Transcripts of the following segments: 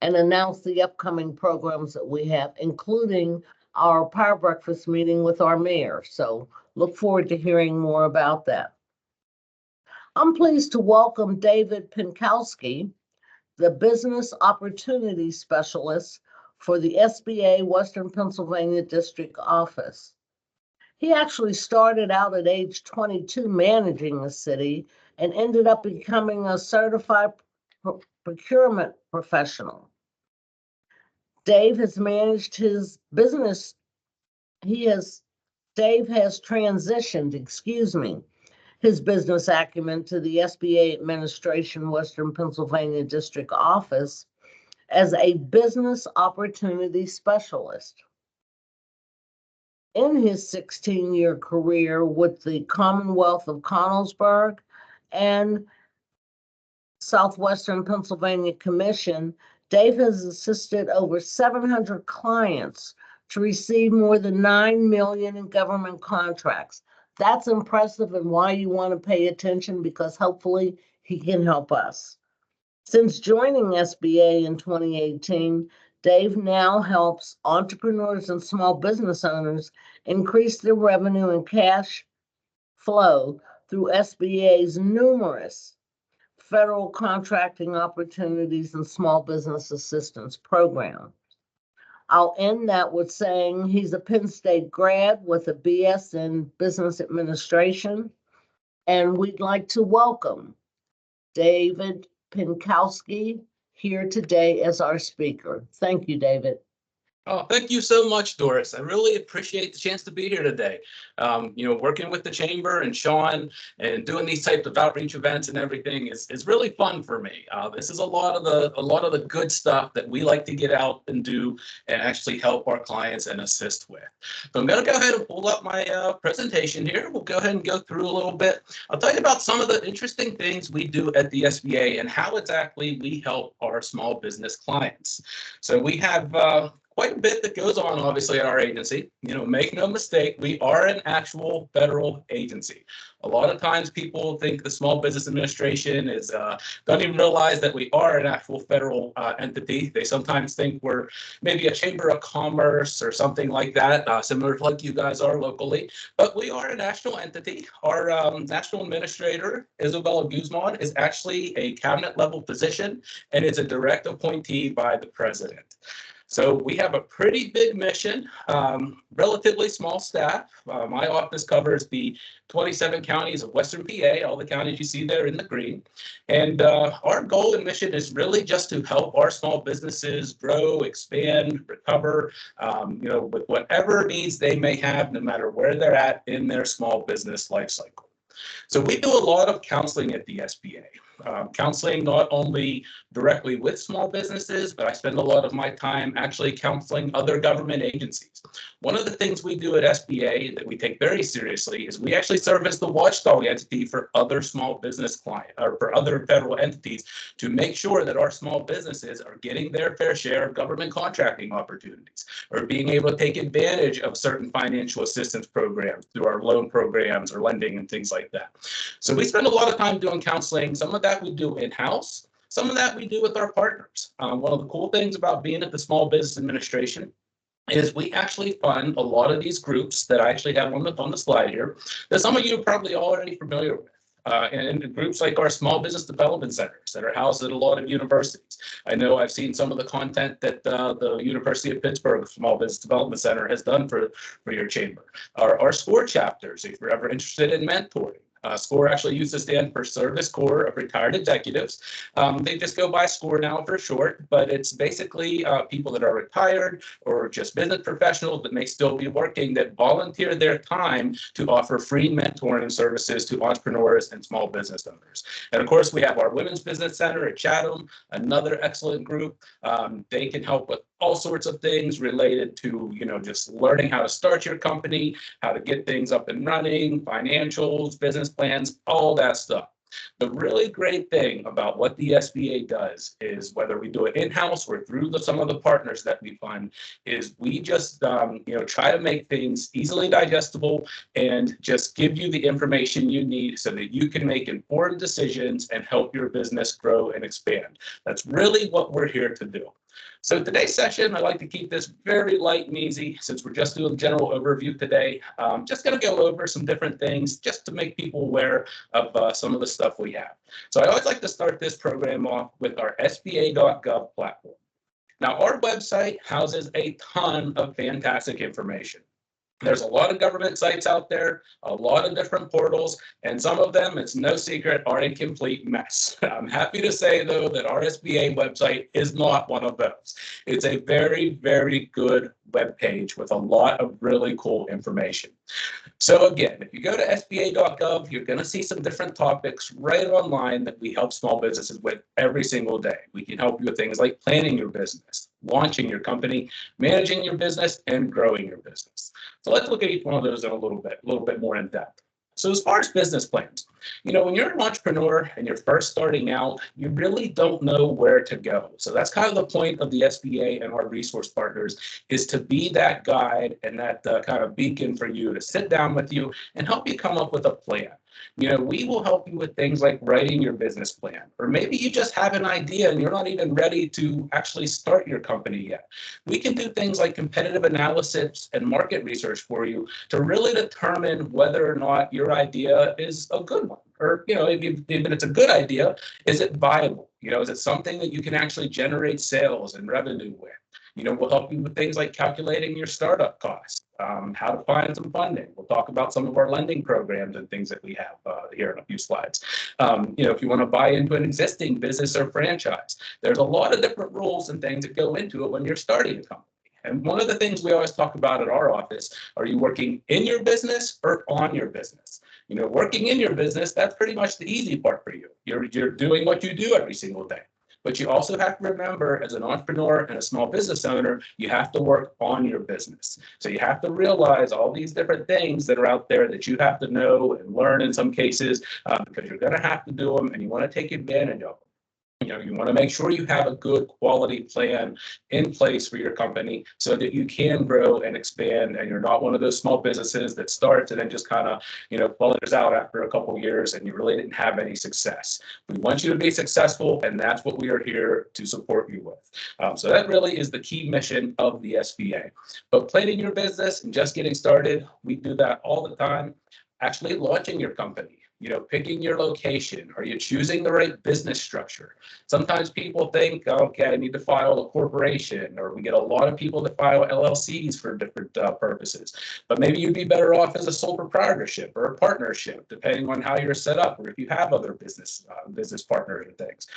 and announce the upcoming programs that we have, including our Power Breakfast meeting with our mayor. So look forward to hearing more about that. I'm pleased to welcome David Pinkowski, the Business Opportunity Specialist for the SBA Western Pennsylvania District Office. He actually started out at age 22 managing the city and ended up becoming a certified procurement professional. Dave has managed his business. Dave has transitioned, his business acumen to the SBA Administration Western Pennsylvania District Office as a business opportunity specialist. In his 16-year career with the Commonwealth of Connellsburg and Southwestern Pennsylvania Commission, Dave has assisted over 700 clients to receive more than $9 million in government contracts. That's impressive and why you want to pay attention, because hopefully he can help us. Since joining SBA in 2018, Dave now helps entrepreneurs and small business owners increase their revenue and cash flow through SBA's numerous federal contracting opportunities and small business assistance program. I'll end that with saying he's a Penn State grad with a BS in Business Administration, and we'd like to welcome David Pinkowski here today as our speaker. Thank you, David. Oh, thank you so much, Doris. I really appreciate the chance to be here today. Working with the chamber and Sean and doing these types of outreach events and everything is really fun for me. This is a lot of the good stuff that we like to get out and do and actually help our clients and assist with. So I'm going to go ahead and pull up my presentation here. We'll go ahead and go through a little bit. I'll tell you about some of the interesting things we do at the SBA and how exactly we help our small business clients. So we have quite a bit that goes on, obviously, at our agency. Make no mistake, we are an actual federal agency. A lot of times people think the Small Business Administration don't even realize that we are an actual federal entity. They sometimes think we're maybe a chamber of commerce or something like that, similar to like you guys are locally. But we are a national entity. Our national administrator, Isabella Guzman, is actually a cabinet level position and is a direct appointee by the president. So we have a pretty big mission, relatively small staff. My office covers the 27 counties of Western PA, all the counties you see there in the green. And our goal and mission is really just to help our small businesses grow, expand, recover, with whatever needs they may have, no matter where they're at in their small business life cycle. So we do a lot of counseling at the SBA. Counseling not only directly with small businesses, but I spend a lot of my time actually counseling other government agencies. One of the things we do at SBA that we take very seriously is we actually serve as the watchdog entity for other small business clients or for other federal entities to make sure that our small businesses are getting their fair share of government contracting opportunities or being able to take advantage of certain financial assistance programs through our loan programs or lending and things like that. So we spend a lot of time doing counseling. Some of that we do in-house. Some of that we do with our partners. One of the cool things about being at the Small Business Administration is we actually fund a lot of these groups that I actually have on the slide here that some of you are probably already familiar with. And groups like our small business development centers that are housed at a lot of universities. I know I've seen some of the content that the University of Pittsburgh Small Business Development Center has done for your chamber. Our SCORE chapters, if you're ever interested in mentoring. SCORE actually used to stand for Service Corps of Retired Executives. They just go by SCORE now for short, but it's basically people that are retired or just business professionals that may still be working that volunteer their time to offer free mentoring services to entrepreneurs and small business owners. And of course, we have our Women's Business Center at Chatham, another excellent group. They can help with all sorts of things related to, just learning how to start your company, how to get things up and running, financials, business plans, all that stuff. The really great thing about what the SBA does is, whether we do it in-house or through some of the partners that we fund, is we just try to make things easily digestible and just give you the information you need so that you can make informed decisions and help your business grow and expand. That's really what we're here to do. So today's session, I like to keep this very light and easy since we're just doing a general overview today. Just going to go over some different things just to make people aware of some of the stuff we have. So I always like to start this program off with our SBA.gov platform. Now, our website houses a ton of fantastic information. There's a lot of government sites out there, a lot of different portals, and some of them, it's no secret, are a complete mess. I'm happy to say, though, that our SBA website is not one of those. It's a very, very good web page with a lot of really cool information. So again, if you go to SBA.gov, you're going to see some different topics right online that we help small businesses with every single day. We can help you with things like planning your business, launching your company, managing your business, and growing your business. So let's look at each one of those in a little bit more in depth. So as far as business plans, when you're an entrepreneur and you're first starting out, you really don't know where to go. So that's kind of the point of the SBA and our resource partners, is to be that guide and that kind of beacon for you to sit down with you and help you come up with a plan. We will help you with things like writing your business plan, or maybe you just have an idea and you're not even ready to actually start your company yet. We can do things like competitive analysis and market research for you to really determine whether or not your idea is a good one. Or, if it's a good idea, is it viable? Is it something that you can actually generate sales and revenue with? We'll help you with things like calculating your startup costs, how to find some funding. We'll talk about some of our lending programs and things that we have here in a few slides. If you want to buy into an existing business or franchise, there's a lot of different rules and things that go into it when you're starting a company. And one of the things we always talk about at our office, are you working in your business or on your business? Working in your business, that's pretty much the easy part for you. You're doing what you do every single day. But you also have to remember, as an entrepreneur and a small business owner, you have to work on your business. So you have to realize all these different things that are out there that you have to know and learn in some cases, because you're going to have to do them and you want to take advantage of them. You want to make sure you have a good quality plan in place for your company so that you can grow and expand, and you're not one of those small businesses that starts and then just kind of, falters out after a couple of years and you really didn't have any success. We want you to be successful, and that's what we are here to support you with. So that really is the key mission of the SBA. But planning your business and just getting started, we do that all the time. Actually launching your company, picking your location. Are you choosing the right business structure? Sometimes people think, okay, I need to file a corporation, or we get a lot of people that file LLCs for different purposes. But maybe you'd be better off as a sole proprietorship or a partnership, depending on how you're set up, or if you have other business partners and things.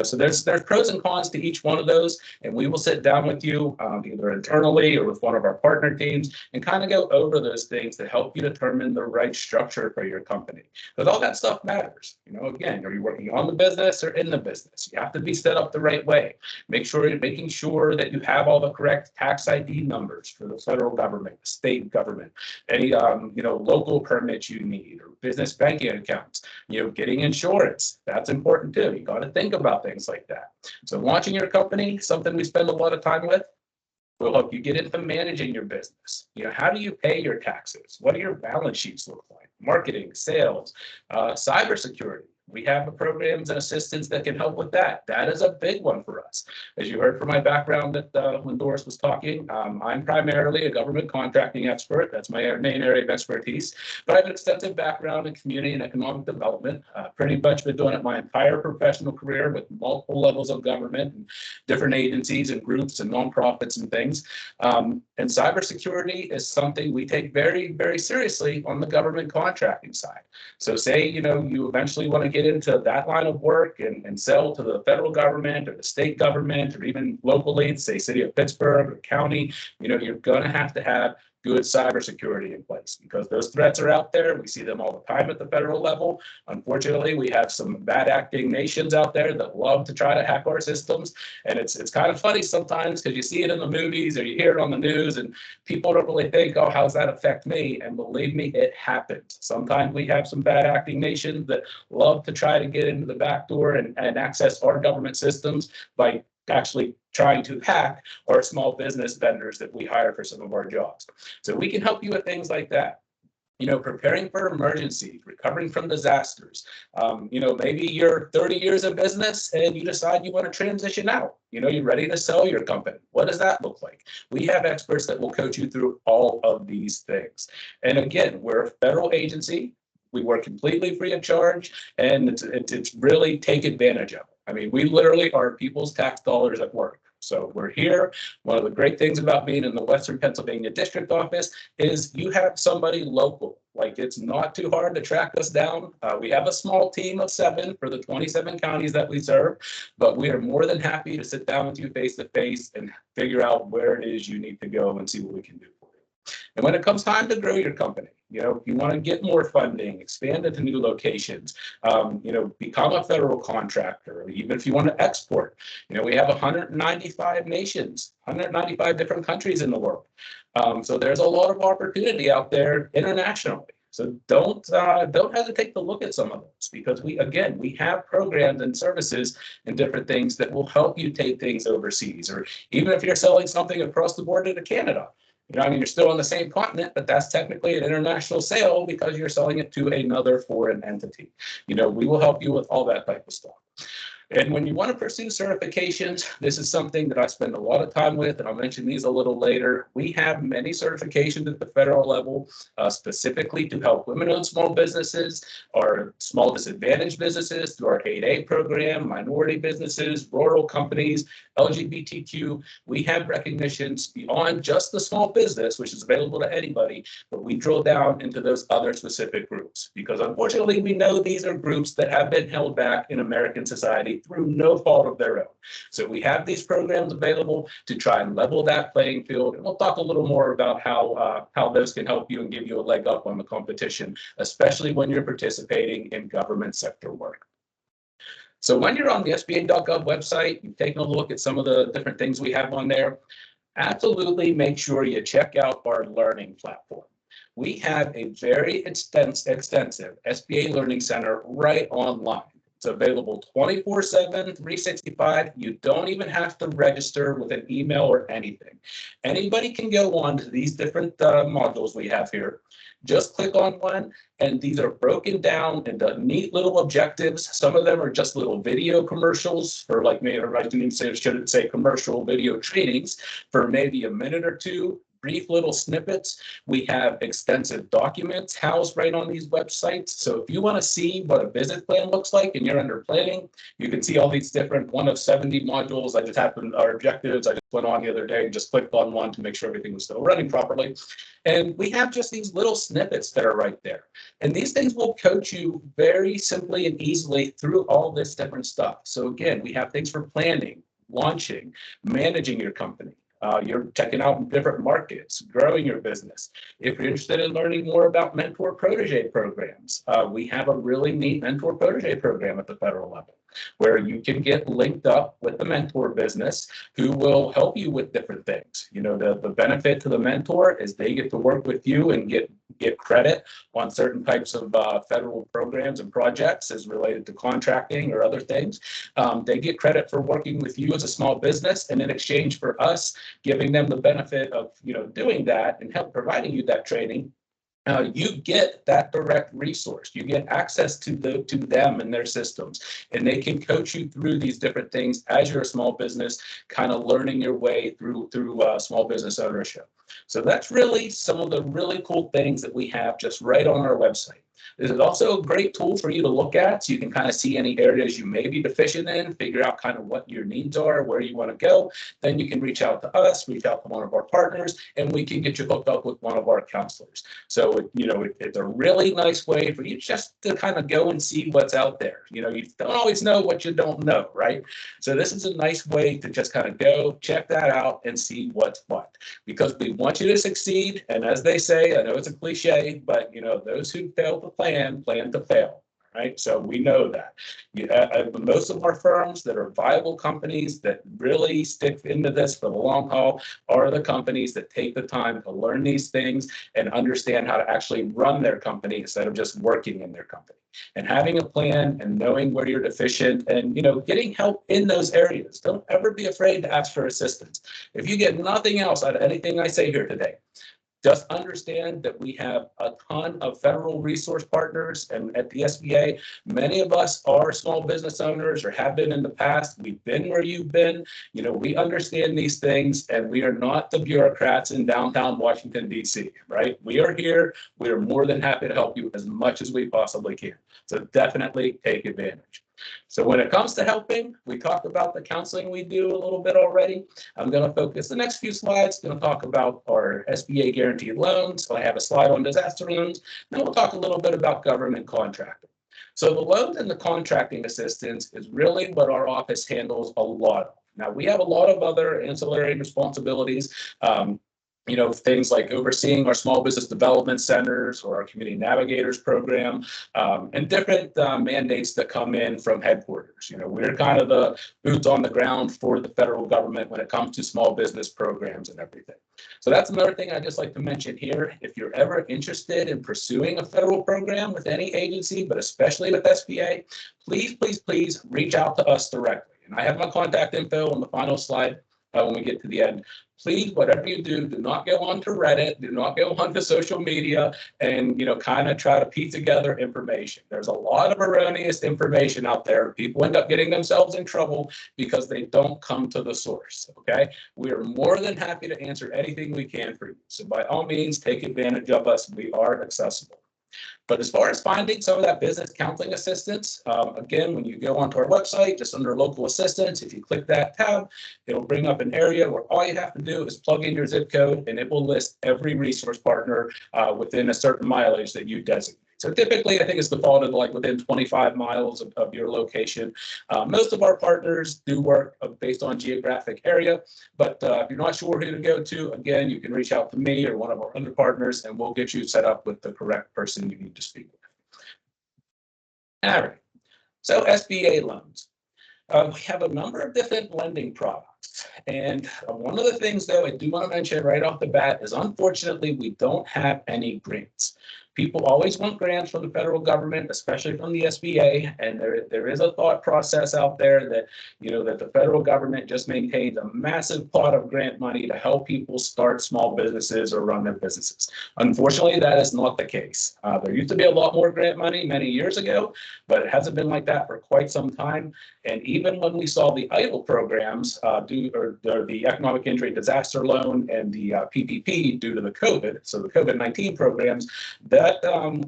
So there's pros and cons to each one of those, and we will sit down with you either internally or with one of our partner teams and kind of go over those things to help you determine the right structure for your company. Because all that stuff matters. Again, are you working on the business or in the business? You have to be set up the right way. Make sure you're making sure that you have all the correct tax ID numbers for the federal government, the state government, any local permits you need, or business banking accounts. Getting insurance, that's important too. You got to think about things like that. So launching your company, something we spend a lot of time with. Will help you get into managing your business. How do you pay your taxes? What do your balance sheets look like? Marketing, sales, cybersecurity. We have programs and assistance that can help with that. That is a big one for us. As you heard from my background when Doris was talking, I'm primarily a government contracting expert. That's my main area of expertise. But I have an extensive background in community and economic development. Pretty much been doing it my entire professional career with multiple levels of government and different agencies and groups and nonprofits and things. And cybersecurity is something we take very, very seriously on the government contracting side. So say, you eventually want to get into that line of work and sell to the federal government or the state government or even locally, say city of Pittsburgh or county, you're going to have good cybersecurity in place, because those threats are out there. We see them all the time at the federal level. Unfortunately, we have some bad acting nations out there that love to try to hack our systems. And it's kind of funny sometimes, because you see it in the movies or you hear it on the news and people don't really think, oh, how does that affect me? And believe me, it happens. Sometimes we have some bad acting nations that love to try to get into the back door and access our government systems by actually trying to hack our small business vendors that we hire for some of our jobs. So we can help you with things like that. preparing for emergencies, recovering from disasters. Maybe you're 30 years in business and you decide you want to transition out. You're ready to sell your company. What does that look like? We have experts that will coach you through all of these things. And again, we're a federal agency. We work completely free of charge, and it's really take advantage of it. I mean, we literally are people's tax dollars at work. So we're here. One of the great things about being in the Western Pennsylvania District Office is you have somebody local. Like, it's not too hard to track us down. We have a small team of 7 for the 27 counties that we serve, but we are more than happy to sit down with you face to face and figure out where it is you need to go and see what we can do for you. And when it comes time to grow your company, if you want to get more funding, expand into new locations, become a federal contractor, or even if you want to export, we have 195 nations, 195 different countries in the world. So there's a lot of opportunity out there internationally. So don't hesitate to look at some of those, because we have programs and services and different things that will help you take things overseas, or even if you're selling something across the border to Canada. You're still on the same continent, but that's technically an international sale because you're selling it to another foreign entity. We will help you with all that type of stuff. And when you want to pursue certifications, this is something that I spend a lot of time with, and I'll mention these a little later. We have many certifications at the federal level, specifically to help women-owned small businesses, or small disadvantaged businesses through our 8A program, minority businesses, rural companies, LGBTQ. We have recognitions beyond just the small business, which is available to anybody, but we drill down into those other specific groups, because unfortunately we know these are groups that have been held back in American society through no fault of their own. So we have these programs available to try and level that playing field. And we'll talk a little more about how those can help you and give you a leg up on the competition, especially when you're participating in government sector work. So when you're on the SBA.gov website, you've taken a look at some of the different things we have on there, absolutely make sure you check out our learning platform. We have a very extensive SBA Learning Center right online. It's available 24/7, 365. You don't even have to register with an email or anything. Anybody can go on to these different modules we have here. Just click on one, and these are broken down into neat little objectives. Some of them are just little video commercials for, like, maybe I shouldn't say commercial video trainings for maybe a minute or two. Brief little snippets. We have extensive documents housed right on these websites. So if you want to see what a business plan looks like and you're under planning, you can see all these different 1 of 70 modules. I just happened, our objectives, I just went on the other day and just clicked on one to make sure everything was still running properly. And we have just these little snippets that are right there. And these things will coach you very simply and easily through all this different stuff. So again, we have things for planning, launching, managing your company. You're checking out different markets, growing your business. If you're interested in learning more about mentor protege programs, we have a really neat mentor protege program at the federal level, where you can get linked up with the mentor business who will help you with different things. The benefit to the mentor is they get to work with you and get credit on certain types of federal programs and projects as related to contracting or other things. They get credit for working with you as a small business, and in exchange for us giving them the benefit of doing that and providing you that training, you get that direct resource. You get access to them and their systems, and they can coach you through these different things as you're a small business, kind of learning your way through small business ownership. So that's really some of the really cool things that we have just right on our website. This is also a great tool for you to look at, so you can kind of see any areas you may be deficient in, figure out kind of what your needs are, where you want to go. Then you can reach out to us, reach out to one of our partners, and we can get you hooked up with one of our counselors. So, it's a really nice way for you just to kind of go and see what's out there. You don't always know what you don't know, right? So this is a nice way to just kind of go check that out and see what's what, because we want you to succeed. And as they say, I know it's a cliche, but those who fail to plan to fail, right? So we know that. Most of our firms that are viable companies that really stick into this for the long haul are the companies that take the time to learn these things and understand how to actually run their company instead of just working in their company. And having a plan and knowing where you're deficient and getting help in those areas. Don't ever be afraid to ask for assistance. If you get nothing else out of anything I say here today, Just understand that we have a ton of federal resource partners, and at the SBA, many of us are small business owners or have been in the past. We've been where you've been. You know, we understand these things, and we are not the bureaucrats in downtown Washington, D.C., right? We are here. We are more than happy to help you as much as we possibly can. So definitely take advantage. So when it comes to helping, we talked about the counseling we do a little bit already. I'm going to focus the next few slides, going to talk about our SBA guaranteed loans. So I have a slide on disaster loans. Then we'll talk a little bit about government contracting. So the loans and the contracting assistance is really what our office handles a lot of. Now, we have a lot of other ancillary responsibilities. You know, things like overseeing our small business development centers or our community navigators program, and different mandates that come in from headquarters. You know, we're kind of the boots on the ground for the federal government when it comes to small business programs and everything. So that's another thing I'd just like to mention here. If you're ever interested in pursuing a federal program with any agency, but especially with SBA, please, please, please reach out to us directly. And I have my contact info on the final slide when we get to the end. Please, whatever you do, do not go on to Reddit, do not go on to social media and, you know, kind of try to piece together information. There's a lot of erroneous information out there. People end up getting themselves in trouble because they don't come to the source, okay? We are more than happy to answer anything we can for you. So by all means, take advantage of us. We are accessible. But as far as finding some of that business counseling assistance, again, when you go onto our website, just under local assistance, if you click that tab, it'll bring up an area where all you have to do is plug in your zip code, and it will list every resource partner within a certain mileage that you designate. So typically, I think it's defaulted like within 25 miles of your location. Most of our partners do work based on geographic area, but if you're not sure who to go to, again, you can reach out to me or one of our other partners, and we'll get you set up with the correct person you need to speak with. All right, so SBA loans. We have a number of different lending products. And one of the things, though, I do want to mention right off the bat is, unfortunately, we don't have any grants. People always want grants from the federal government, especially from the SBA, and there is a thought process out there that, you know, that the federal government just maintains a massive pot of grant money to help people start small businesses or run their businesses. Unfortunately, that is not the case. There used to be a lot more grant money many years ago, but it hasn't been like that for quite some time. And even when we saw the EIDL programs, the Economic Injury Disaster Loan and the PPP due to the COVID, so the COVID-19 programs, that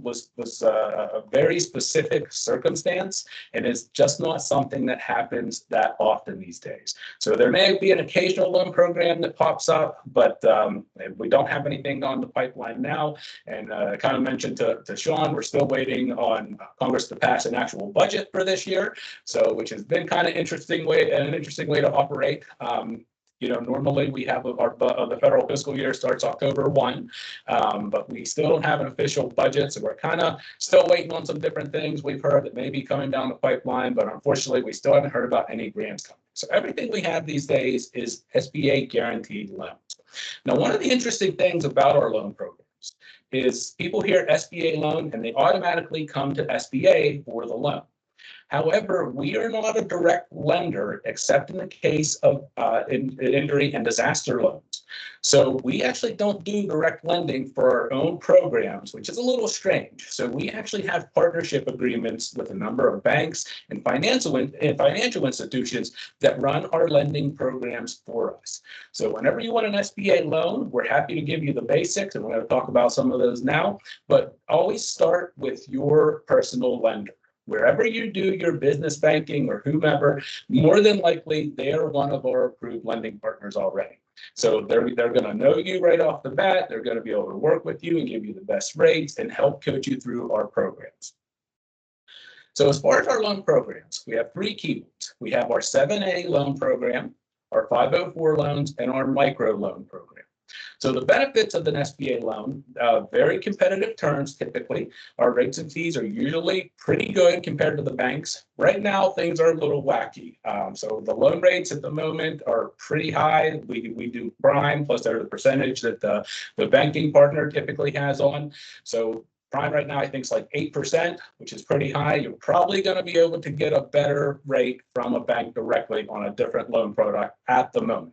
was a very specific circumstance, and it's just not something that happens that often these days. So there may be an occasional loan program that pops up, but we don't have anything on the pipeline now. And I kind of mentioned to Sean, we're still waiting on Congress to pass an actual budget for this year, so which has been kind of an interesting way to operate. You know, normally we have the federal fiscal year starts October 1, but we still don't have an official budget. So we're kind of still waiting on some different things we've heard that may be coming down the pipeline, but unfortunately we still haven't heard about any grants coming. So everything we have these days is SBA guaranteed loans. Now, one of the interesting things about our loan programs is people hear SBA loan and they automatically come to SBA for the loan. However, we are not a direct lender except in the case of injury and disaster loans. So we actually don't do direct lending for our own programs, which is a little strange. So we actually have partnership agreements with a number of banks and financial institutions that run our lending programs for us. So whenever you want an SBA loan, we're happy to give you the basics, and we're going to talk about some of those now, but always start with your personal lender. Wherever you do your business banking or whomever, more than likely they are one of our approved lending partners already. So they're going to know you right off the bat. They're going to be able to work with you and give you the best rates and help coach you through our programs. So as far as our loan programs, we have three key ones. We have our 7A loan program, our 504 loans, and our micro loan program. So the benefits of an SBA loan, very competitive terms typically. Our rates and fees are usually pretty good compared to the banks. Right now, things are a little wacky. So the loan rates at the moment are pretty high. We do prime, plus there's a percentage that the banking partner typically has on. So prime right now, I think, is like 8%, which is pretty high. You're probably going to be able to get a better rate from a bank directly on a different loan product at the moment.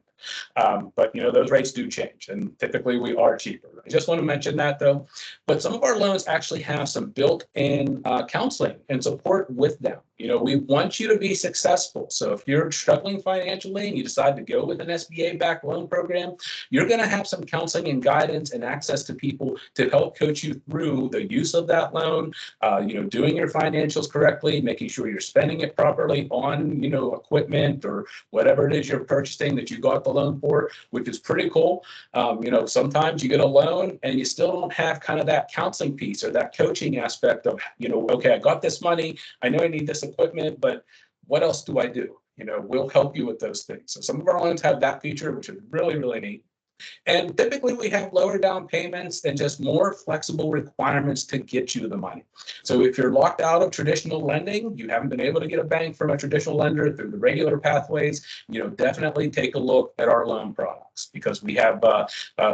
But you know, those rates do change, and typically we are cheaper. I just want to mention that though. But some of our loans actually have some built-in counseling and support with them. You know, we want you to be successful. So if you're struggling financially and you decide to go with an SBA-backed loan program, you're going to have some counseling and guidance and access to people to help coach you through the use of that loan, doing your financials correctly, making sure you're spending it properly on, equipment or whatever it is you're purchasing that you got the loan for, which is pretty cool. Sometimes you get a loan and you still don't have kind of that counseling piece or that coaching aspect of, okay, I got this money, I know I need this equipment, but what else do I do? We'll help you with those things. So some of our loans have that feature, which is really, really neat. And typically we have lower down payments and just more flexible requirements to get you the money. So if you're locked out of traditional lending, you haven't been able to get a bank from a traditional lender through the regular pathways, definitely take a look at our loan products, because we have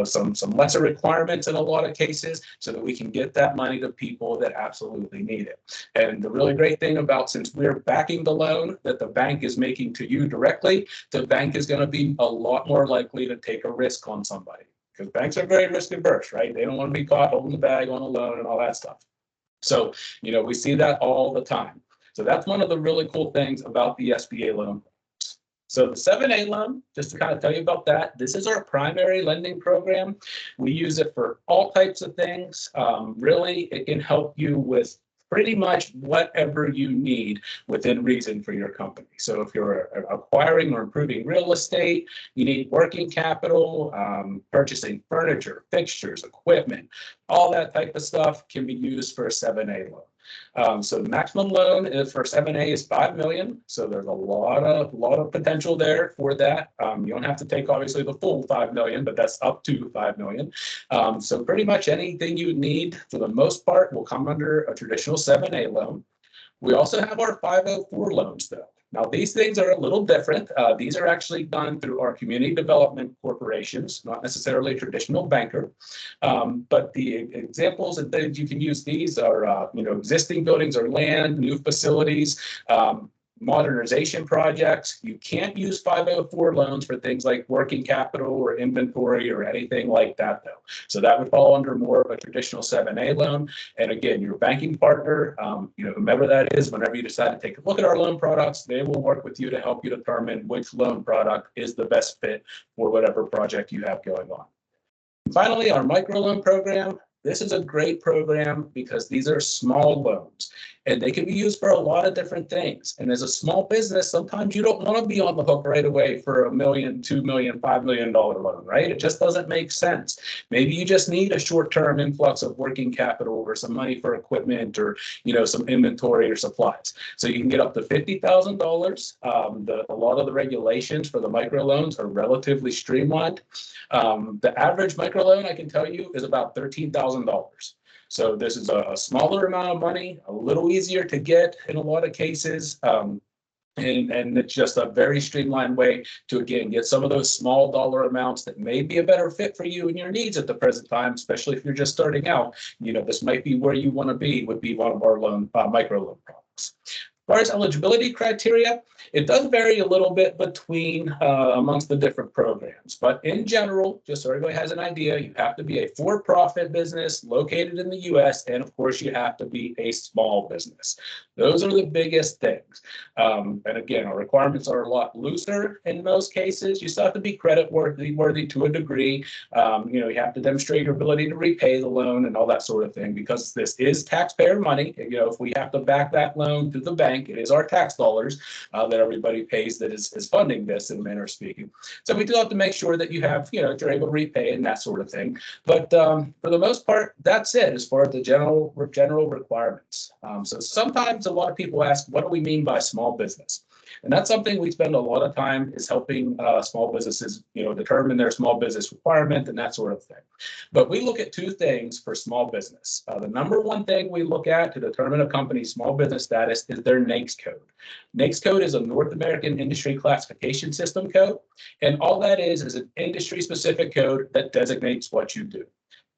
some lesser requirements in a lot of cases so that we can get that money to people that absolutely need it. And the really great thing about, since we're backing the loan that the bank is making to you directly, the bank is going to be a lot more likely to take a risk on somebody, because banks are very risk averse, right? They don't want to be caught holding the bag on a loan and all that stuff. So, we see that all the time. So that's one of the really cool things about the SBA loan. So the 7A loan, just to kind of tell you about that, this is our primary lending program. We use it for all types of things. Really, it can help you with pretty much whatever you need within reason for your company. So if you're acquiring or improving real estate, you need working capital, purchasing furniture, fixtures, equipment, all that type of stuff can be used for a 7A loan. So the maximum loan for 7A is $5 million. So there's a lot of potential there for that. You don't have to take obviously the full $5 million, but that's up to $5 million. So pretty much anything you need for the most part will come under a traditional 7A loan. We also have our 504 loans though. Now, these things are a little different. These are actually done through our community development corporations, not necessarily a traditional banker. But the examples that you can use these are, existing buildings or land, new facilities, modernization projects. You can't use 504 loans for things like working capital or inventory or anything like that, though. So that would fall under more of a traditional 7A loan. And again, your banking partner, whomever that is, whenever you decide to take a look at our loan products, they will work with you to help you determine which loan product is the best fit for whatever project you have going on. Finally, our microloan program. This is a great program because these are small loans and they can be used for a lot of different things. And as a small business, sometimes you don't want to be on the hook right away for $1 million, $2 million, $5 million loan, right? It just doesn't make sense. Maybe you just need a short-term influx of working capital or some money for equipment or, some inventory or supplies. So you can get up to $50,000. A lot of the regulations for the microloans are relatively streamlined. The average microloan, I can tell you, is about $13,000. So this is a smaller amount of money, a little easier to get in a lot of cases. And it's just a very streamlined way to, again, get some of those small dollar amounts that may be a better fit for you and your needs at the present time, especially if you're just starting out. This might be where you want to be, would be one of our microloan products. As far as eligibility criteria, it does vary a little bit between amongst the different programs. But in general, just so everybody has an idea, you have to be a for-profit business located in the U.S. And of course, you have to be a small business. Those are the biggest things. And again, our requirements are a lot looser in most cases. You still have to be credit worthy to a degree. You have to demonstrate your ability to repay the loan and all that sort of thing, because this is taxpayer money. If we have to back that loan to the bank, it is our tax dollars that everybody pays that is funding this, in a manner of speaking. So we do have to make sure that you have, that you're able to repay and that sort of thing. But for the most part, that's it as far as the general requirements. So sometimes a lot of people ask, what do we mean by small business? And that's something we spend a lot of time is helping small businesses, determine their small business requirement and that sort of thing. But we look at two things for small business. The number one thing we look at to determine a company's small business status is their NAICS code. NAICS code is a North American Industry Classification System code. And all that is an industry-specific code that designates what you do.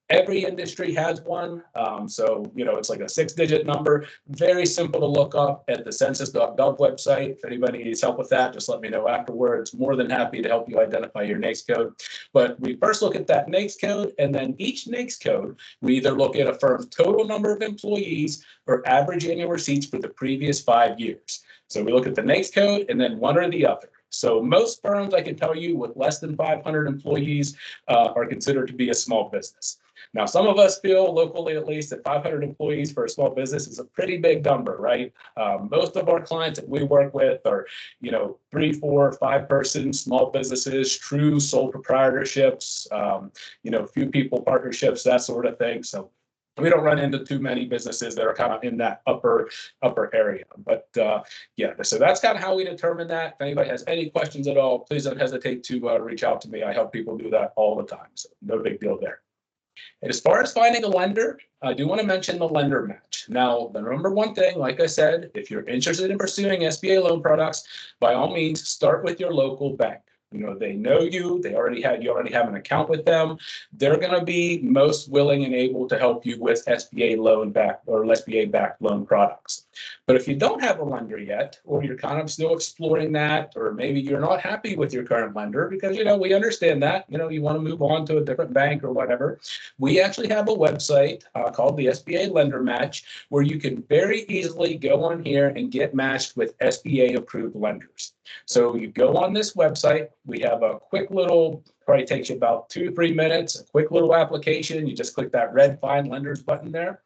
Every industry has one. So, it's like a 6-digit number, very simple to look up at the census.gov website. If anybody needs help with that, just let me know afterwards. More than happy to help you identify your NAICS code. But we first look at that NAICS code, and then each NAICS code, we either look at a firm's total number of employees or average annual receipts for the previous 5 years. So we look at the NAICS code and then one or the other. So most firms, I can tell you, with less than 500 employees are considered to be a small business. Now, some of us feel, locally at least, that 500 employees for a small business is a pretty big number, right? Most of our clients that we work with are, 3, 4, 5-person small businesses, true sole proprietorships, few people partnerships, that sort of thing. So we don't run into too many businesses that are kind of in that upper area. But yeah, so that's kind of how we determine that. If anybody has any questions at all, please don't hesitate to reach out to me. I help people do that all the time. So no big deal there. And as far as finding a lender, I do want to mention the lender match. Now, the number one thing, like I said, if you're interested in pursuing SBA loan products, by all means, start with your local bank. They know you, you already have an account with them. They're going to be most willing and able to help you with SBA loan back or SBA backed loan products. But if you don't have a lender yet, or you're kind of still exploring that, or maybe you're not happy with your current lender, because, we understand that, you want to move on to a different bank or whatever. We actually have a website called the SBA Lender Match, where you can very easily go on here and get matched with SBA approved lenders. So you go on this website, we have a quick little, probably takes you about 2 to 3 minutes, a quick little application. You just click that red Find Lenders button there,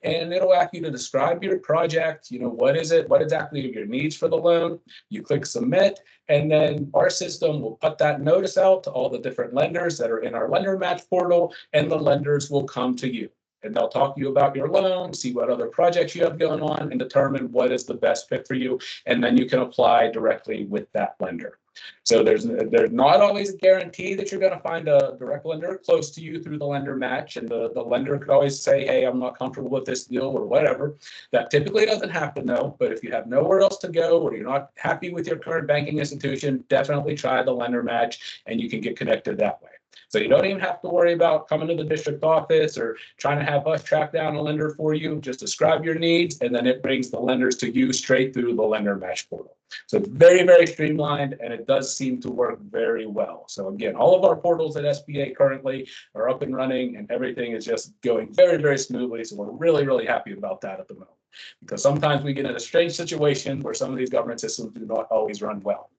and it'll ask you to describe your project. What is it? What exactly are your needs for the loan? You click Submit, and then our system will put that notice out to all the different lenders that are in our Lender Match portal, and the lenders will come to you. And they'll talk to you about your loan, see what other projects you have going on, and determine what is the best fit for you. And then you can apply directly with that lender. So there's not always a guarantee that you're going to find a direct lender close to you through the lender match. And the lender could always say, hey, I'm not comfortable with this deal or whatever. That typically doesn't happen, though. But if you have nowhere else to go, or you're not happy with your current banking institution, definitely try the lender match, and you can get connected that way. So you don't even have to worry about coming to the district office or trying to have us track down a lender for you. Just describe your needs, and then it brings the lenders to you straight through the Lender Match portal. So it's very, very streamlined, and it does seem to work very well. So again, all of our portals at SBA currently are up and running, and everything is just going very, very smoothly. So we're really, really happy about that at the moment, because sometimes we get in a strange situation where some of these government systems do not always run well.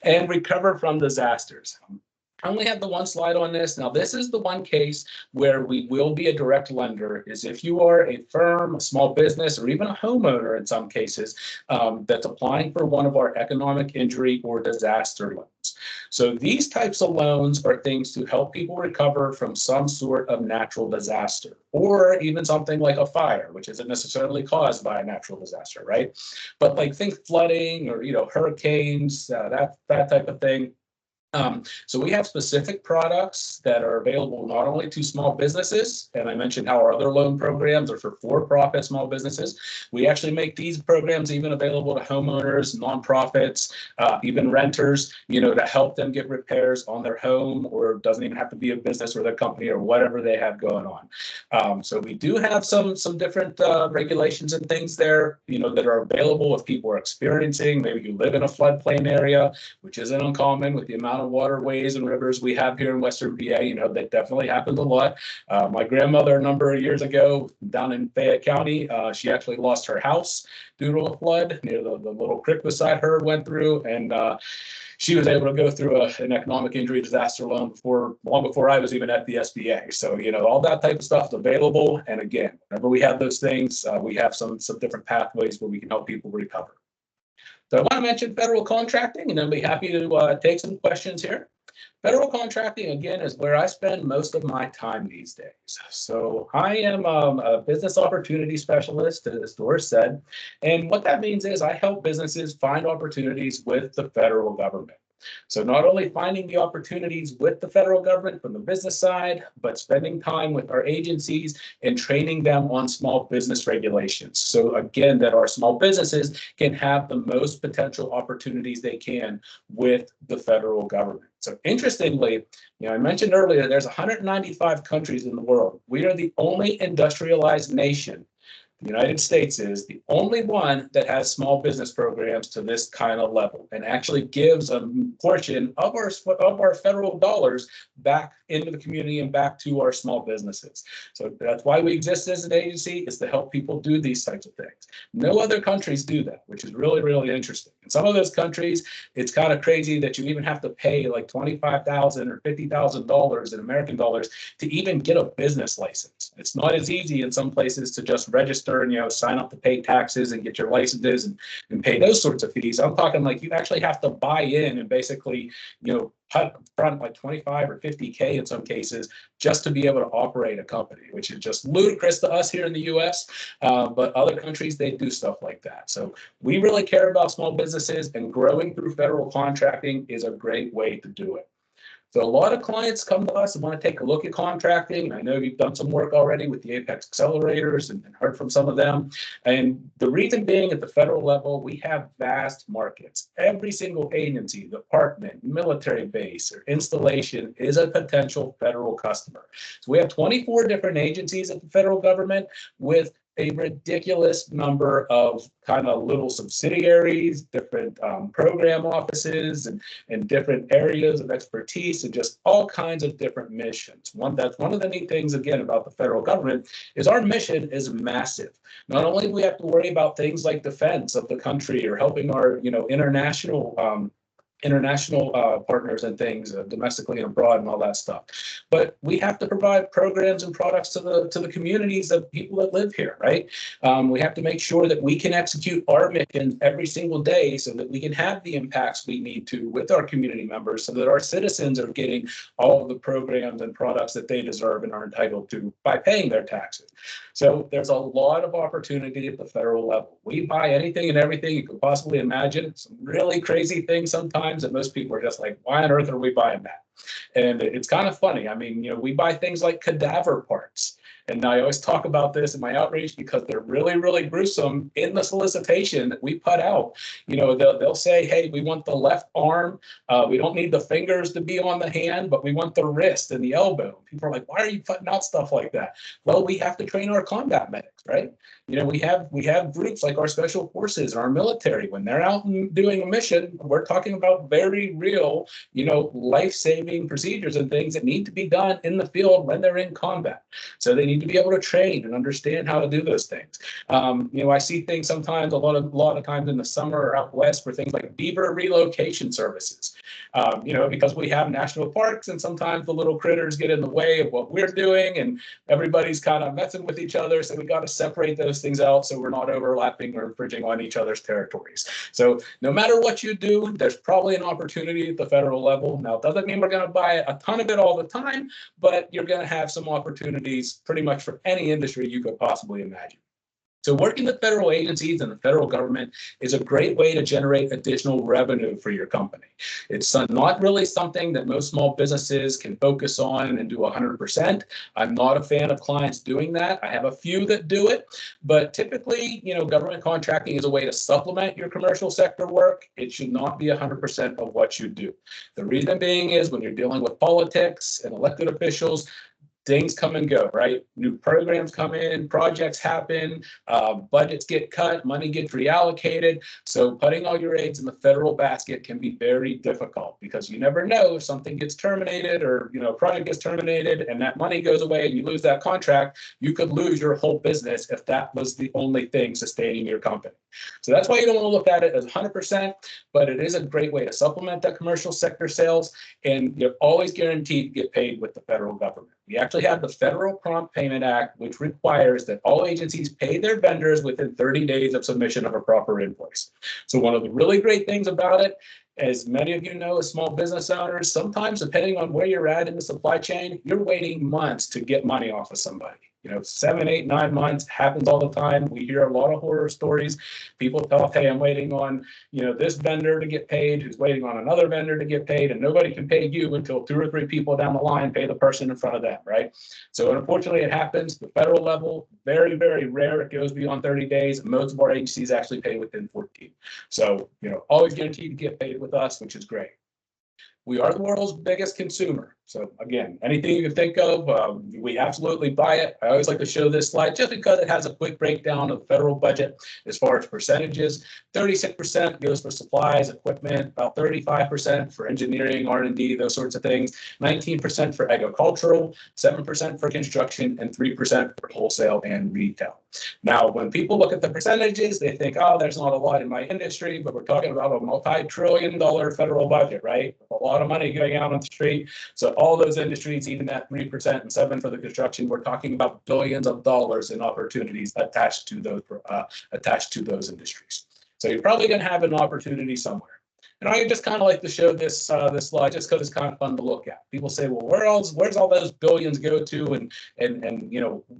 And recover from disasters. I only have the one slide on this. Now, this is the one case where we will be a direct lender, is if you are a firm, a small business, or even a homeowner in some cases that's applying for one of our economic injury or disaster loans. So these types of loans are things to help people recover from some sort of natural disaster, or even something like a fire, which isn't necessarily caused by a natural disaster, right? But like think flooding or, hurricanes, that type of thing. So we have specific products that are available not only to small businesses, and I mentioned how our other loan programs are for-profit small businesses. We actually make these programs even available to homeowners, nonprofits, even renters, to help them get repairs on their home, or it doesn't even have to be a business or their company or whatever they have going on. So we do have some different regulations and things there, that are available if people are experiencing, maybe you live in a floodplain area, which isn't uncommon with the amount of waterways and rivers we have here in Western PA. That definitely happens a lot. My grandmother, a number of years ago, down in Fayette County, she actually lost her house due to a flood near the little creek beside her went through, and she was able to go through an economic injury disaster loan long before I was even at the SBA. So, all that type of stuff is available. And again, whenever we have those things, we have some different pathways where we can help people recover. So I want to mention federal contracting, and I'll be happy to take some questions here. Federal contracting, again, is where I spend most of my time these days. So I am a business opportunity specialist, as Doris said. And what that means is I help businesses find opportunities with the federal government. So not only finding the opportunities with the federal government from the business side, but spending time with our agencies and training them on small business regulations. So again, that our small businesses can have the most potential opportunities they can with the federal government. So interestingly, I mentioned earlier, there's 195 countries in the world. We are the only industrialized nation. The United States is the only one that has small business programs to this kind of level and actually gives a portion of our federal dollars back into the community and back to our small businesses. So that's why we exist as an agency, is to help people do these types of things. No other countries do that, which is really, really interesting. In some of those countries, it's kind of crazy that you even have to pay like $25,000 or $50,000 in American dollars to even get a business license. It's not as easy in some places to just register and sign up to pay taxes and get your licenses and pay those sorts of fees. I'm talking like you actually have to buy in and basically put front like 25 or 50K in some cases just to be able to operate a company, which is just ludicrous to us here in the US. But other countries, they do stuff like that. So we really care about small businesses, and growing through federal contracting is a great way to do it. So a lot of clients come to us and want to take a look at contracting. I know you've done some work already with the Apex accelerators and heard from some of them. And the reason being, at the federal level, we have vast markets. Every single agency, department, military base, or installation is a potential federal customer. So we have 24 different agencies at the federal government with a ridiculous number of kind of little subsidiaries, different program offices, and different areas of expertise, and just all kinds of different missions. That's one of the neat things, again, about the federal government is our mission is massive. Not only do we have to worry about things like defense of the country or helping our international partners and things, domestically and abroad and all that stuff. But we have to provide programs and products to the communities of people that live here, right? We have to make sure that we can execute our mission every single day so that we can have the impacts we need to with our community members, so that our citizens are getting all of the programs and products that they deserve and are entitled to by paying their taxes. So there's a lot of opportunity at the federal level. We buy anything and everything you could possibly imagine. Some really crazy things sometimes that most people are just like, why on earth are we buying that? And it's kind of funny. I mean, we buy things like cadaver parts. And I always talk about this in my outreach because they're really, really gruesome in the solicitation that we put out. They'll say, hey, we want the left arm. We don't need the fingers to be on the hand, but we want the wrist and the elbow. People are like, why are you putting out stuff like that? Well, we have to train our combat medics, right? We have groups like our special forces and our military. When they're out and doing a mission, we're talking about very real, life-saving procedures and things that need to be done in the field when they're in combat. So they need to be able to train and understand how to do those things. I see things sometimes, a lot of times in the summer or out west, for things like beaver relocation services. Because we have national parks, and sometimes the little critters get in the way of what we're doing, and everybody's kind of messing with each other. So we got to separate those things out so we're not overlapping or infringing on each other's territories. So no matter what you do, there's probably an opportunity at the federal level. Now, it doesn't mean we're going to buy a ton of it all the time, but you're going to have some opportunities pretty much for any industry you could possibly imagine. So working with federal agencies and the federal government is a great way to generate additional revenue for your company. It's not really something that most small businesses can focus on and do 100%. I'm not a fan of clients doing that. I have a few that do it, but typically, government contracting is a way to supplement your commercial sector work. It should not be 100% of what you do. The reason being is when you're dealing with politics and elected officials, things come and go, right? New programs come in, projects happen, budgets get cut, money gets reallocated. So putting all your eggs in the federal basket can be very difficult because you never know if something gets terminated or, a project gets terminated and that money goes away and you lose that contract. You could lose your whole business if that was the only thing sustaining your company. So that's why you don't want to look at it as 100%, but it is a great way to supplement that commercial sector sales, and you're always guaranteed to get paid with the federal government. We actually have the Federal Prompt Payment Act, which requires that all agencies pay their vendors within 30 days of submission of a proper invoice. So one of the really great things about it, as many of you know, as small business owners, sometimes depending on where you're at in the supply chain, you're waiting months to get money off of somebody. 7, 8, 9 months, happens all the time. We hear a lot of horror stories. People tell us, hey, I'm waiting on, this vendor to get paid, who's waiting on another vendor to get paid, and nobody can pay you until 2 or 3 people down the line pay the person in front of them, right? So unfortunately, it happens. The federal level, very, very rare. It goes beyond 30 days. Most of our agencies actually pay within 14. So, always guaranteed to get paid with us, which is great. We are the world's biggest consumer. So again, anything you can think of, we absolutely buy it. I always like to show this slide just because it has a quick breakdown of the federal budget as far as percentages. 36% goes for supplies, equipment, about 35% for engineering, R&D, those sorts of things, 19% for agricultural, 7% for construction, and 3% for wholesale and retail. Now, when people look at the percentages, they think, oh, there's not a lot in my industry, but we're talking about a multi-trillion-dollar federal budget, right? A lot of money going out on the street. So all those industries, even at 3% and 7% for the construction, we're talking about billions of dollars in opportunities attached to those industries. So you're probably going to have an opportunity somewhere. And I just kind of like to show this this slide just because it's kind of fun to look at. People say, well, where's all those billions go to, and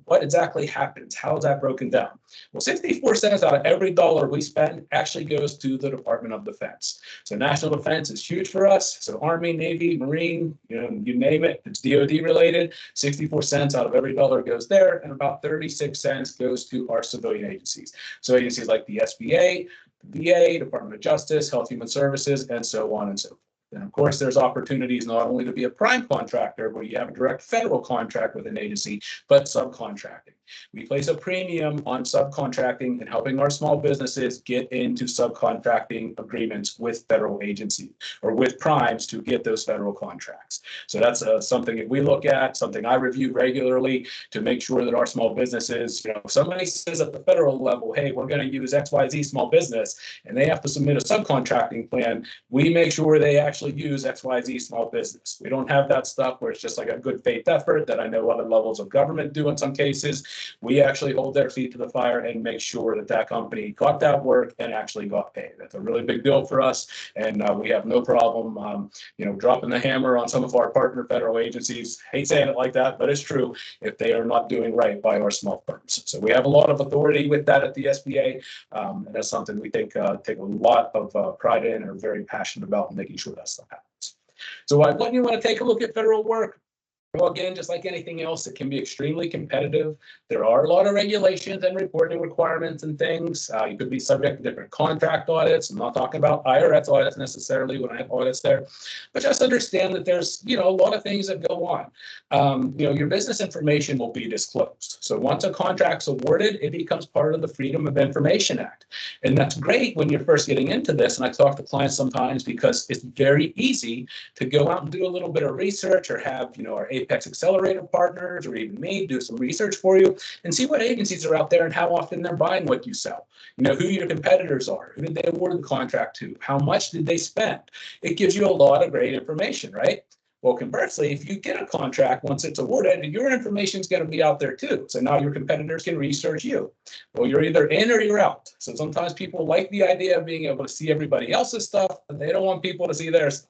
what exactly happens? How is that broken down? Well, 64 cents out of every dollar we spend actually goes to the Department of Defense. So national defense is huge for us. So Army, Navy, Marine, you name it, it's DoD related. 64 cents out of every dollar goes there, and about 36 cents goes to our civilian agencies. So agencies like the SBA, the VA, Department of Justice, Health Human Services, and so on and so forth. And of course, there's opportunities not only to be a prime contractor, where you have a direct federal contract with an agency, but subcontracting. We place a premium on subcontracting and helping our small businesses get into subcontracting agreements with federal agencies or with primes to get those federal contracts. So that's something that we look at, something I review regularly to make sure that our small businesses, if somebody says at the federal level, hey, we're going to use XYZ small business, and they have to submit a subcontracting plan, we make sure they actually use XYZ small business. We don't have that stuff where it's just like a good faith effort that I know other levels of government do in some cases. We actually hold their feet to the fire and make sure that that company got that work and actually got paid. That's a really big deal for us, and we have no problem, dropping the hammer on some of our partner federal agencies. Hate saying it like that, but it's true if they are not doing right by our small firms. So we have a lot of authority with that at the SBA, and that's something we take a lot of pride in and are very passionate about making sure that stuff happens. So why wouldn't you want to take a look at federal work? Well, again, just like anything else, it can be extremely competitive. There are a lot of regulations and reporting requirements and things. You could be subject to different contract audits. I'm not talking about IRS audits necessarily when I have audits there, but just understand that there's, a lot of things that go on. Your business information will be disclosed. So once a contract's awarded, it becomes part of the Freedom of Information Act. And that's great when you're first getting into this. And I talk to clients sometimes because it's very easy to go out and do a little bit of research or have, our Apex Accelerator partners or even me do some research for you and see what agencies are out there and how often they're buying what you sell. Who your competitors are, who did they award the contract to, how much did they spend? It gives you a lot of great information, right? Well, conversely, if you get a contract once it's awarded, your information is going to be out there too. So now your competitors can research you. Well, you're either in or you're out. So sometimes people like the idea of being able to see everybody else's stuff, but they don't want people to see their stuff.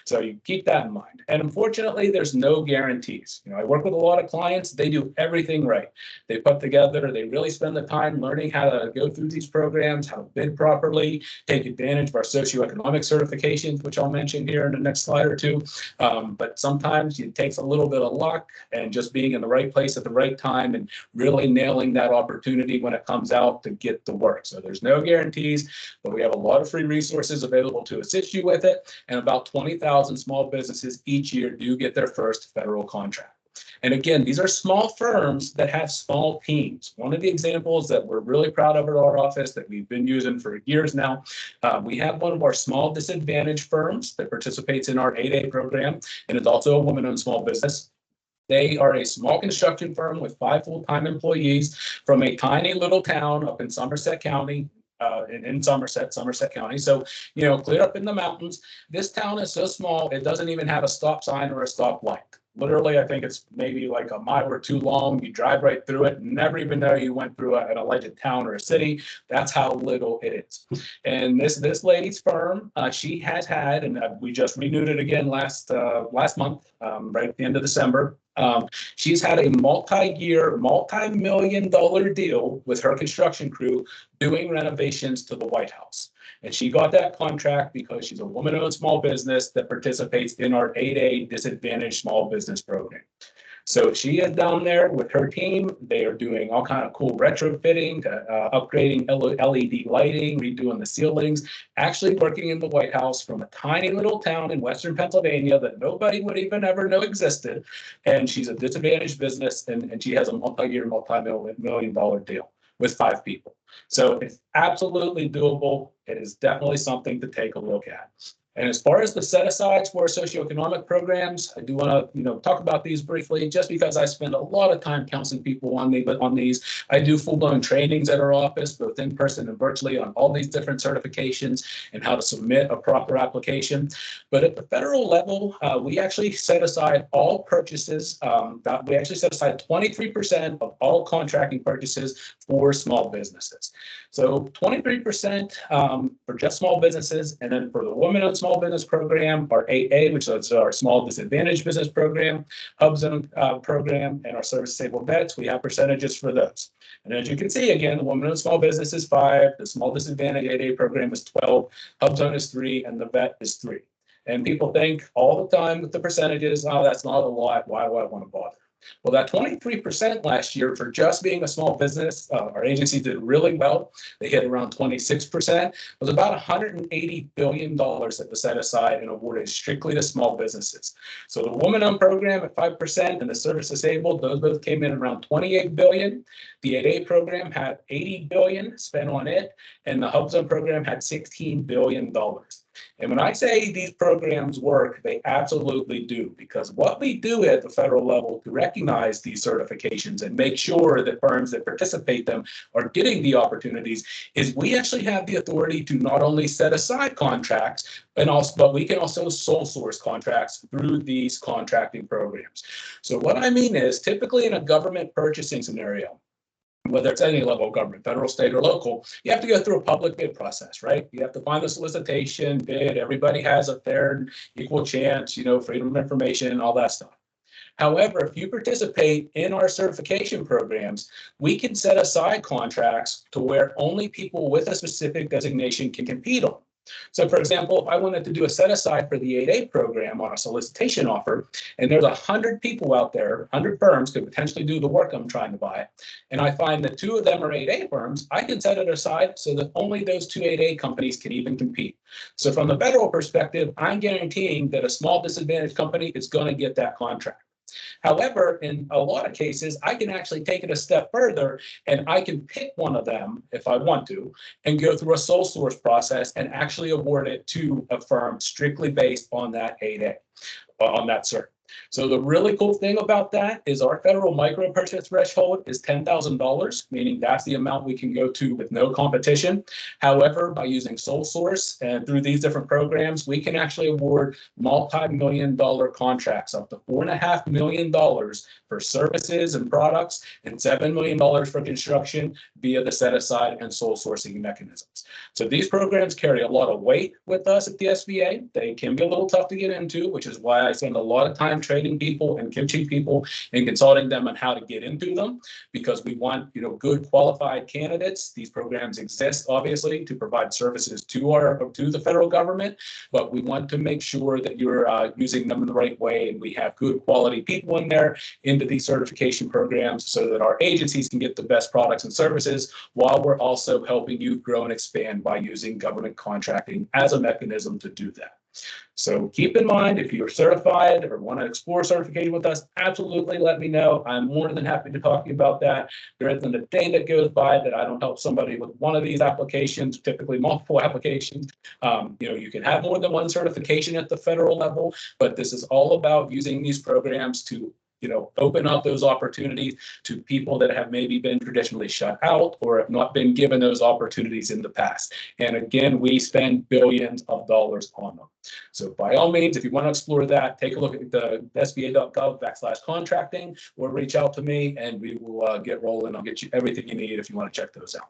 So you keep that in mind. And unfortunately, there's no guarantees. I work with a lot of clients. They do everything right. They put together, they really spend the time learning how to go through these programs, how to bid properly, take advantage of our socioeconomic certifications, which I'll mention here in the next slide or two. But sometimes it takes a little bit of luck and just being in the right place at the right time and really nailing that opportunity when it comes out to get the work. So there's no guarantees, but we have a lot of free resources available to assist you with it. And about 20,000 small businesses each year do get their first federal contract. And again, these are small firms that have small teams. One of the examples that we're really proud of at our office that we've been using for years now, we have one of our small disadvantaged firms that participates in our 8A program and is also a woman-owned small business. They are a small construction firm with 5 full-time employees from a tiny little town up in Somerset County. In Somerset County. So, clear up in the mountains. This town is so small, it doesn't even have a stop sign or a stop light. Literally, I think it's maybe like a mile or two long. You drive right through it, never even know you went through an alleged town or a city. That's how little it is. And this lady's firm, she has had, and we just renewed it again last month, right at the end of December. She's had a multi-year, multi-million-dollar deal with her construction crew doing renovations to the White House. And she got that contract because she's a woman-owned small business that participates in our 8A Disadvantaged Small Business Program. So she is down there with her team. They are doing all kind of cool retrofitting, upgrading LED lighting, redoing the ceilings, actually working in the White House from a tiny little town in Western Pennsylvania that nobody would even ever know existed. And she's a disadvantaged business, and she has a multi-year, multi-million-dollar deal with 5 people. So it's absolutely doable. It is definitely something to take a look at. And as far as the set-asides for socioeconomic programs, I do want to, talk about these briefly, just because I spend a lot of time counseling people on these. I do full-blown trainings at our office, both in person and virtually, on all these different certifications and how to submit a proper application. But at the federal level, we actually set aside all purchases. We actually set aside 23% of all contracting purchases for small businesses. So 23% for just small businesses, and then for the women-owned small business program, our 8A, which is our small disadvantaged business program, Hub Zone program, and our service-disabled vets, we have percentages for those. And as you can see, again, the women-owned small business is 5, the small disadvantaged 8A program is 12, Hub Zone is 3, and the vet is 3. And people think all the time with the percentages, oh, that's not a lot, why do I want to bother? Well, that 23% last year for just being a small business, our agency did really well. They hit around 26%. It was about $180 billion that was set aside and awarded strictly to small businesses. So the woman-owned program at 5% and the service disabled, those both came in around $28 billion. The 8A program had $80 billion spent on it, and the Hub Zone program had $16 billion. And when I say these programs work, they absolutely do, because what we do at the federal level to recognize these certifications and make sure that firms that participate them are getting the opportunities is we actually have the authority to not only set aside contracts, but we can also sole source contracts through these contracting programs. So what I mean is, typically in a government purchasing scenario, whether it's any level of government, federal, state, or local, you have to go through a public bid process, right? You have to find the solicitation, bid, everybody has a fair and equal chance, freedom of information and all that stuff. However, if you participate in our certification programs, we can set aside contracts to where only people with a specific designation can compete on. So, for example, if I wanted to do a set aside for the 8A program on a solicitation offer, and there's 100 people out there, 100 firms could potentially do the work I'm trying to buy, and I find that 2 of them are 8A firms, I can set it aside so that only those 2 8A companies can even compete. So from the federal perspective, I'm guaranteeing that a small disadvantaged company is going to get that contract. However, in a lot of cases, I can actually take it a step further, and I can pick one of them if I want to and go through a sole source process and actually award it to a firm strictly based on that 8A, on that cert. So the really cool thing about that is our federal micro purchase threshold is $10,000, meaning that's the amount we can go to with no competition. However, by using sole source and through these different programs, we can actually award multi-million-dollar contracts up to $4.5 million for services and products and $7 million for construction via the set aside and sole sourcing mechanisms. So these programs carry a lot of weight with us at the SBA. They can be a little tough to get into, which is why I spend a lot of time training people and coaching people and consulting them on how to get into them, because we want good qualified candidates. These programs exist obviously to provide services to the federal government, but we want to make sure that you're using them in the right way, and we have good quality people in there into these certification programs so that our agencies can get the best products and services while we're also helping you grow and expand by using government contracting as a mechanism to do that. So keep in mind, if you're certified or want to explore certification with us, absolutely let me know. I'm more than happy to talk to you about that. There isn't a day that goes by that I don't help somebody with one of these applications, typically multiple applications. You can have more than one certification at the federal level, but this is all about using these programs to open up those opportunities to people that have maybe been traditionally shut out or have not been given those opportunities in the past. And again, we spend billions of dollars on them. So by all means, if you want to explore that, take a look at the sba.gov/contracting or reach out to me and we will get rolling. I'll get you everything you need if you want to check those out.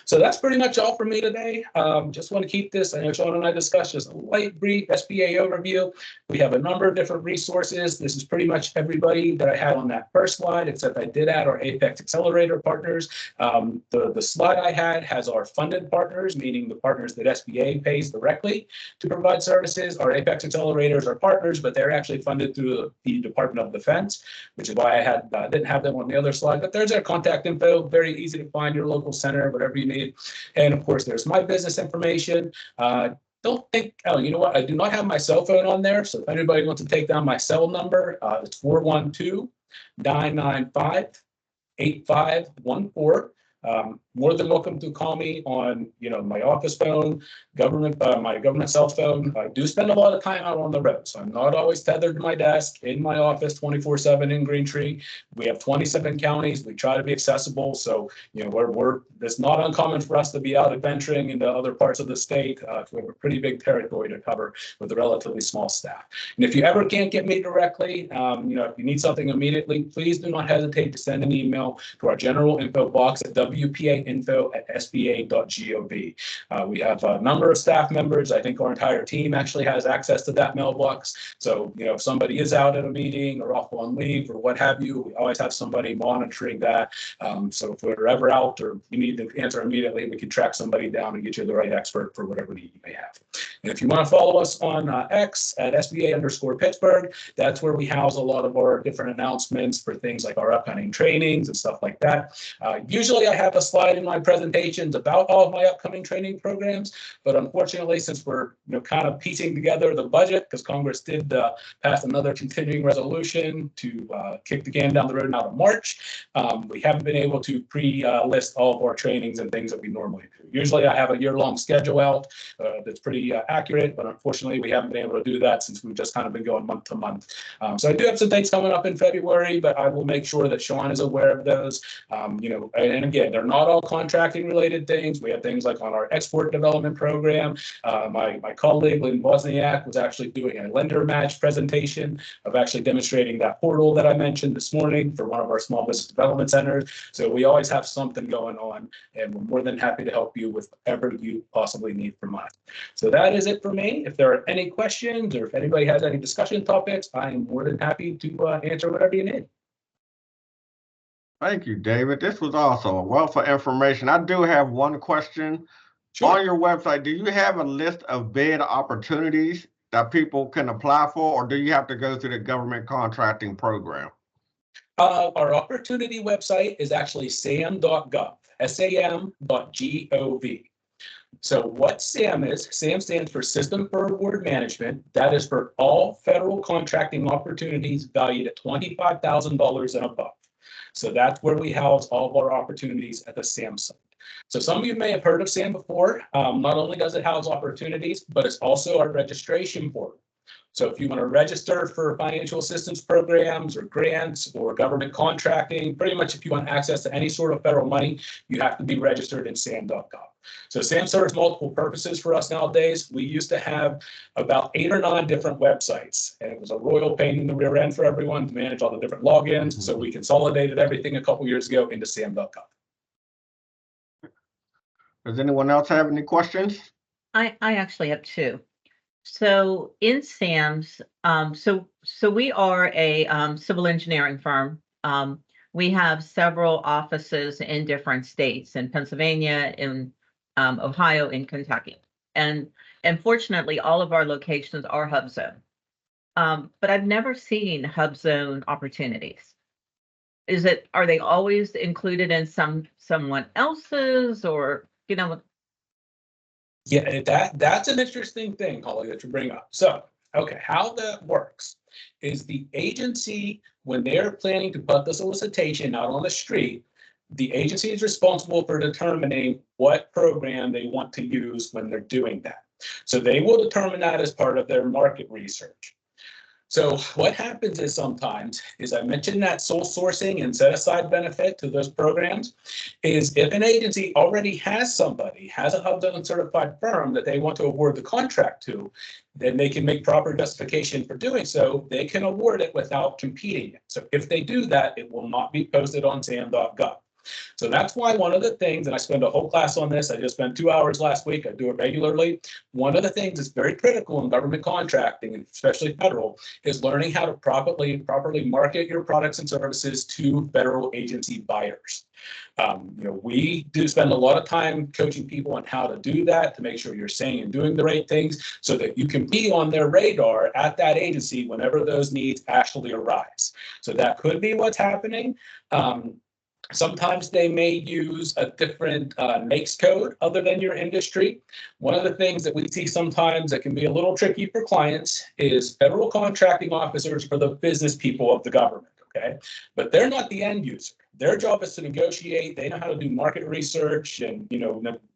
So that's pretty much all for me today. Just want to keep this, I know Sean and I discussed just a light brief SBA overview. We have a number of different resources. This is pretty much everybody that I had on that first slide, except I did add our Apex Accelerator partners. The slide I had has our funded partners, meaning the partners that SBA pays directly to provide services. Our Apex Accelerators are partners, but they're actually funded through the Department of Defense, which is why I didn't have them on the other slide. But there's our contact info, very easy to find your local center, whatever you need. And of course, there's my business information. Don't think, oh, you know what? I do not have my cell phone on there. So if anybody wants to take down my cell number, it's 412-995-8514. More than welcome to call me on, my office phone, my government cell phone. I do spend a lot of time out on the road, so I'm not always tethered to my desk in my office 24/7 in Green Tree. We have 27 counties. We try to be accessible, so it's not uncommon for us to be out adventuring into other parts of the state. We have a pretty big territory to cover with a relatively small staff. And if you ever can't get me directly, if you need something immediately, please do not hesitate to send an email to our general info box at wpainfo@sba.gov. We have a number of staff members. I think our entire team actually has access to that mailbox. So, if somebody is out at a meeting or off on leave or what have you, we always have somebody monitoring that. So if we're ever out or you need to answer immediately, we can track somebody down and get you the right expert for whatever need you may have. And if you want to follow us on X at SBA_Pittsburgh, that's where we house a lot of our different announcements for things like our upcoming trainings and stuff like that. Usually I have a slide in my presentations about all of my upcoming training programs, but unfortunately, since we're kind of piecing together the budget, because Congress did pass another continuing resolution to kick the can down the road now to March, we haven't been able to pre-list all of our trainings and things that we normally do. Usually I have a year-long schedule out that's pretty accurate, but unfortunately we haven't been able to do that since we've just kind of been going month to month. So I do have some things coming up in February, but I will make sure that Sean is aware of those. And again, they're not all contracting related things. We have things like on our export development program. My colleague Lynn Wozniak was actually doing a lender match presentation of actually demonstrating that portal that I mentioned this morning for one of our small business development centers. So we always have something going on, and we're more than happy to help you with whatever you possibly need from us. So that is it for me. If there are any questions or if anybody has any discussion topics, I'm more than happy to answer whatever you need. Thank you, David. This was also a wealth of information. I do have one question. Sure. On your website, do you have a list of bid opportunities that people can apply for, or do you have to go through the government contracting program? Our opportunity website is actually sam.gov, sam.gov. So what SAM is, SAM stands for System for Award Management. That is for all federal contracting opportunities valued at $25,000 and above. So that's where we house all of our opportunities at the SAM site. So some of you may have heard of SAM before. Not only does it house opportunities, but it's also our registration portal. So if you want to register for financial assistance programs or grants or government contracting, pretty much if you want access to any sort of federal money, you have to be registered in SAM.gov. So SAM serves multiple purposes for us nowadays. We used to have about 8 or 9 different websites, and it was a royal pain in the rear end for everyone to manage all the different logins. So we consolidated everything a couple years ago into SAM.gov. Does anyone else have any questions? I actually have 2. So in SAMS, so we are a civil engineering firm. We have several offices in different states, in Pennsylvania, in Ohio, in Kentucky. And fortunately, all of our locations are hub zone. But I've never seen hub zone opportunities. Are they always included in someone else's, or, Yeah, that's an interesting thing, Holly, that you bring up. So, okay, how that works is the agency, when they're planning to put the solicitation out on the street, the agency is responsible for determining what program they want to use when they're doing that. So they will determine that as part of their market research. So what happens is sometimes, is I mentioned that sole sourcing and set aside benefit to those programs, is if an agency already has a hub zone certified firm that they want to award the contract to, then they can make proper justification for doing so. They can award it without competing it. So if they do that, it will not be posted on SAM.gov. So that's why one of the things, and I spend a whole class on this, I just spent 2 hours last week, I do it regularly. One of the things that's very critical in government contracting, and especially federal, is learning how to properly market your products and services to federal agency buyers. We do spend a lot of time coaching people on how to do that, to make sure you're saying and doing the right things so that you can be on their radar at that agency whenever those needs actually arise. So that could be what's happening. Sometimes they may use a different NAICS code other than your industry. One of the things that we see sometimes that can be a little tricky for clients is federal contracting officers are the business people of the government, okay? But they're not the end user. Their job is to negotiate. They know how to do market research and,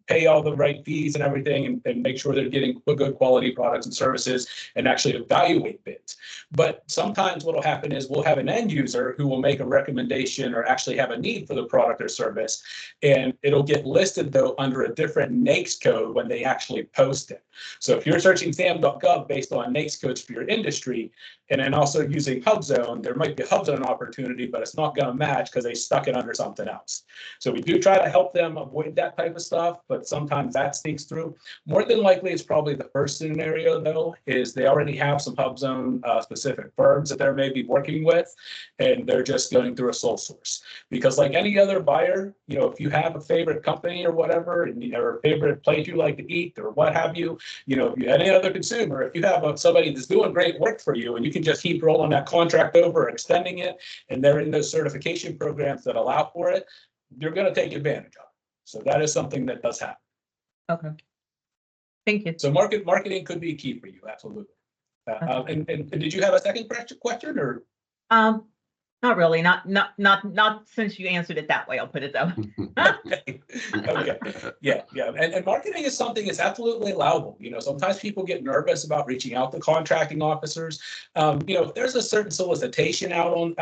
pay all the right fees and everything and make sure they're getting good quality products and services and actually evaluate bids. But sometimes what will happen is we'll have an end user who will make a recommendation or actually have a need for the product or service, and it'll get listed though under a different NAICS code when they actually post it. So if you're searching SAM.gov based on NAICS codes for your industry, and then also using HubZone, there might be a HubZone opportunity, but it's not going to match because they stuck it under something else. So we do try to help them avoid that type of stuff, but sometimes that sneaks through. More than likely, it's probably the first scenario, though, is they already have some HubZone specific firms that they're maybe working with, and they're just going through a sole source. Because like any other buyer, if you have a favorite company or whatever, or a favorite place you like to eat or what have you, any other consumer, if you have somebody that's doing great work for you and you can just keep rolling that contract over, extending it, and they're in those certification programs that allow for it, you're going to take advantage of it. So that is something that does happen. Okay. Thank you. So marketing could be key for you, absolutely. And did you have a second question or? Not really. Not since you answered it that way. I'll put it that way. Okay. Yeah. And marketing is something that's absolutely allowable. Sometimes people get nervous about reaching out to contracting officers. If there's a certain solicitation out